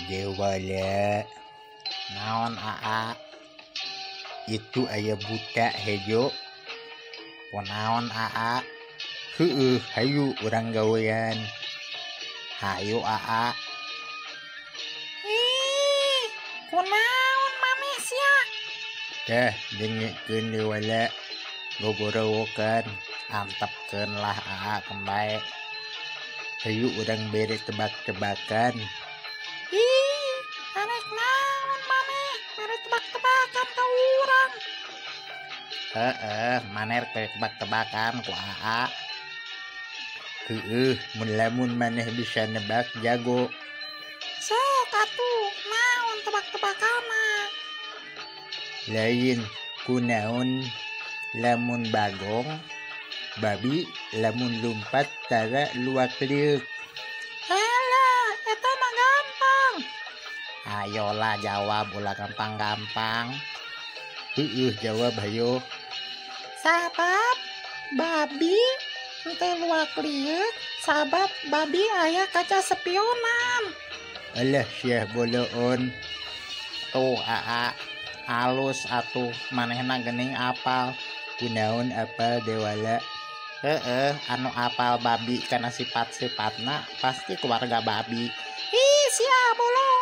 Dewala naon aa itu aya buta hejo ponaon aa hayu urang gawean hayu aa kunaon manesya dah dengekeun dewala gogorowokeun antepkeun lah aa kembae hayu urang bere tebak-tebakan. arek naon maneh mere tebak-tebakan ka urang. Maneh tebak-tebakan ku aa. Mun lamun maneh bisa nebak jago. Sok atuh naon tebak-tebakanna? Lain kunaon lamun bagong babi lamun lumpat tara luak liuk. Halah, eta mah gampang. Ayolah jawab ulah gampang-gampang. Jawab hayo. Sabab babi teu luak liuk, sabab babi aya kaca spionan. Alah syah boloon. Tuh aa alus atuh manehna geuning apal. Kunaon apal dewala? Anu apal babi karena sifat-sifatna pasti keluarga babi. Sia bolo.